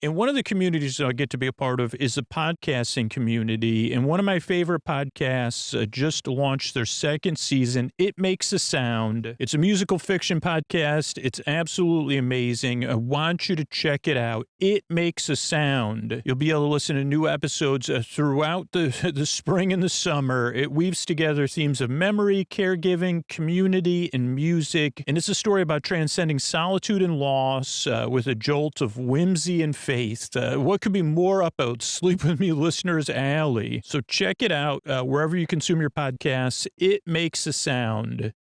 And one of the communities that I get to be a part of is the podcasting community. And one of my favorite podcasts just launched their second season. It Makes a Sound. It's a musical fiction podcast. It's absolutely amazing. I want you to check it out. It Makes a Sound. You'll be able to listen to new episodes throughout the spring and the summer. It weaves together themes of memory, caregiving, community, and music. And it's a story about transcending solitude and loss with a jolt of whimsy and faith. What could be more up out Sleep With Me listeners' alley? So check it out wherever you consume your podcasts. It Makes a Sound.